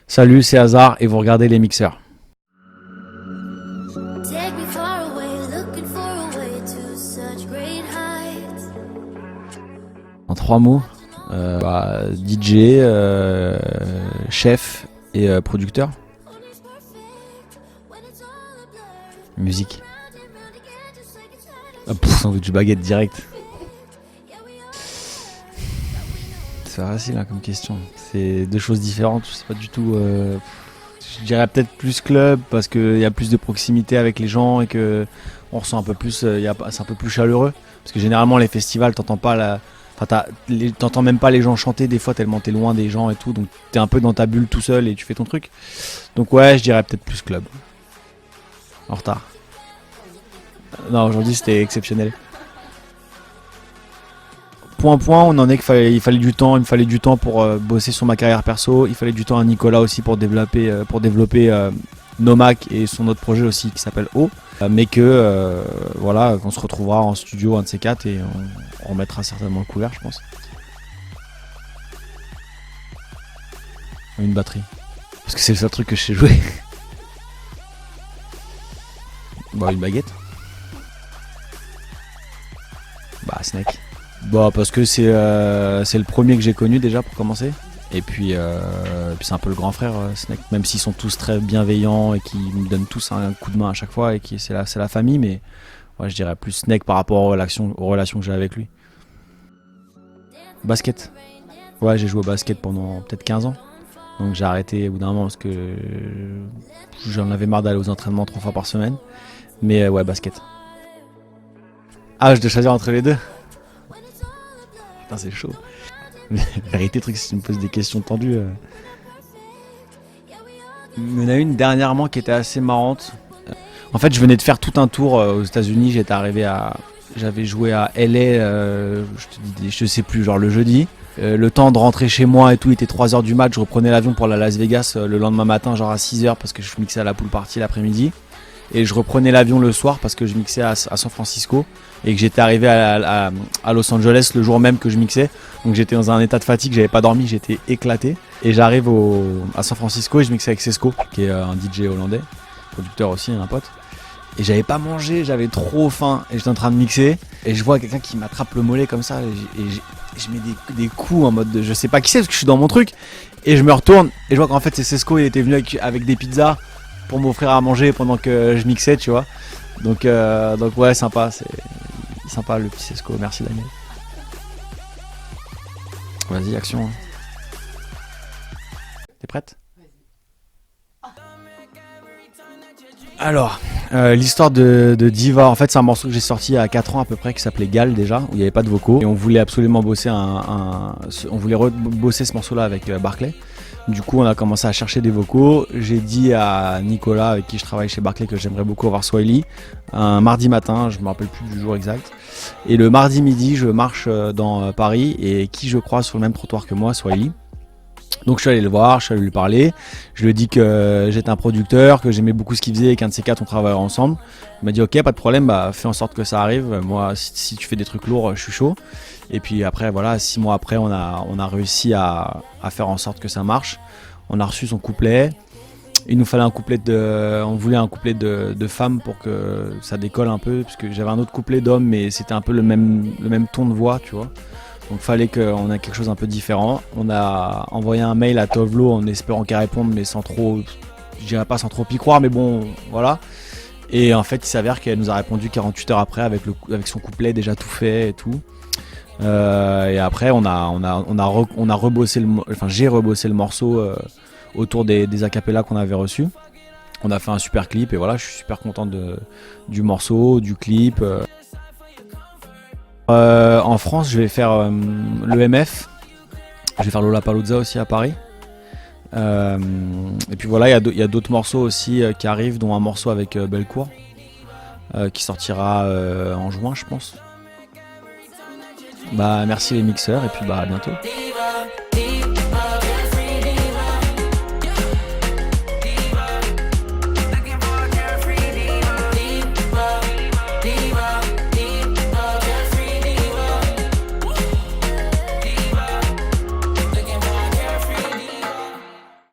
Salut, c'est Hazard et vous regardez les mixeurs. Take me far away, looking for a way to such great heights. En 3 mots, DJ, chef et producteur. Only's perfect when it's all a blur. Musique. Nothing really can just like it's hard. Ah, sandwich baguette direct. Yeah, we all C'est facile hein, comme question. C'est deux choses différentes. Je sais pas du tout. Je dirais peut-être plus club parce qu'il y a plus de proximité avec les gens et que on ressent un peu plus. C'est un peu plus chaleureux. Parce que généralement les festivals, t'entends pas la. Enfin, t'entends même pas les gens chanter des fois tellement t'es loin des gens et tout. Donc t'es un peu dans ta bulle tout seul et tu fais ton truc. Donc ouais, je dirais peut-être plus club. En retard. Non, aujourd'hui c'était exceptionnel. Point on en est qu'il fallait du temps, il me fallait du temps pour bosser sur ma carrière perso, il fallait du temps à Nicolas aussi pour développer Nomac et son autre projet aussi qui s'appelle O. Mais que voilà, qu'on se retrouvera en studio un de ces quatre et on remettra certainement le couvert je pense. Une batterie. Parce que c'est le seul truc que je sais jouer. Bah une baguette. Bah Snake. Bah parce que c'est le premier que j'ai connu déjà pour commencer. Et puis c'est un peu le grand frère Snake. Même s'ils sont tous très bienveillants et qui me donnent tous un coup de main à chaque fois et qui c'est la famille, mais ouais, je dirais plus Snake par rapport aux relations que j'ai avec lui. Basket. Ouais, j'ai joué au basket pendant peut-être 15 ans. Donc j'ai arrêté au bout d'un moment parce que j'en avais marre d'aller aux entraînements 3 fois par semaine. Mais ouais, basket. Ah, je dois choisir entre les deux. Putain, c'est chaud. Mais vérité, truc, si tu me poses des questions tendues. Il y en a une dernièrement qui était assez marrante. En fait, je venais de faire tout un tour aux États-Unis. J'avais joué à LA, je sais plus, genre le jeudi. Le temps de rentrer chez moi et tout, il était 3h du mat. Je reprenais l'avion pour la Las Vegas le lendemain matin, genre à 6h, parce que je mixais à la pool party l'après-midi. Et je reprenais l'avion le soir parce que je mixais à San Francisco et que j'étais arrivé à Los Angeles le jour même que je mixais. Donc j'étais dans un état de fatigue, j'avais pas dormi, j'étais éclaté. Et j'arrive à San Francisco et je mixais avec Sesco, qui est un DJ hollandais, producteur aussi, un pote. Et j'avais pas mangé, j'avais trop faim et j'étais en train de mixer. Et je vois quelqu'un qui m'attrape le mollet comme ça et je mets des coups en mode de je sais pas qui c'est parce que je suis dans mon truc. Et je me retourne et je vois qu'en fait c'est Sesco, il était venu avec des pizzas pour m'offrir à manger pendant que je mixais, tu vois. Donc ouais, sympa, c'est sympa le petit Sesco, merci Daniel. Vas-y, action. T'es prête? Alors, l'histoire de Diva, en fait c'est un morceau que j'ai sorti il y a 4 ans à peu près qui s'appelait Gal déjà, où il n'y avait pas de vocaux. Et on voulait absolument bosser on voulait bosser ce morceau-là avec Barclay. Du coup, on a commencé à chercher des vocaux. J'ai dit à Nicolas, avec qui je travaille chez Barclay, que j'aimerais beaucoup avoir Swiley. Un mardi matin, je me rappelle plus du jour exact. Et le mardi midi, je marche dans Paris et qui je croise sur le même trottoir que moi, Swiley. Donc je suis allé le voir, je suis allé lui parler. Je lui ai dit que j'étais un producteur, que j'aimais beaucoup ce qu'il faisait et qu'un de ces quatre on travaillerait ensemble. Il m'a dit ok, pas de problème, bah fais en sorte que ça arrive. Moi, si tu fais des trucs lourds, je suis chaud. Et puis après, voilà, 6 mois après, on a réussi à faire en sorte que ça marche. On a reçu son couplet. Il nous fallait on voulait un couplet de femme pour que ça décolle un peu, parce que j'avais un autre couplet d'homme, mais c'était un peu le même ton de voix, tu vois. Donc fallait qu'on ait quelque chose un peu différent. On a envoyé un mail à Tovlo en espérant qu'elle réponde, mais sans trop, je dirais pas sans trop y croire, mais bon, voilà. Et en fait, il s'avère qu'elle nous a répondu 48 heures après avec son couplet déjà tout fait et tout. Et après, j'ai rebossé le morceau autour des acapellas qu'on avait reçus. On a fait un super clip et voilà, je suis super content du morceau, du clip. En France, je vais faire le MF. Je vais faire Lollapalooza aussi à Paris. Et puis voilà, il y a d'autres morceaux aussi qui arrivent, dont un morceau avec Belcourt qui sortira en juin, je pense. Bah merci les mixeurs et puis bah à bientôt.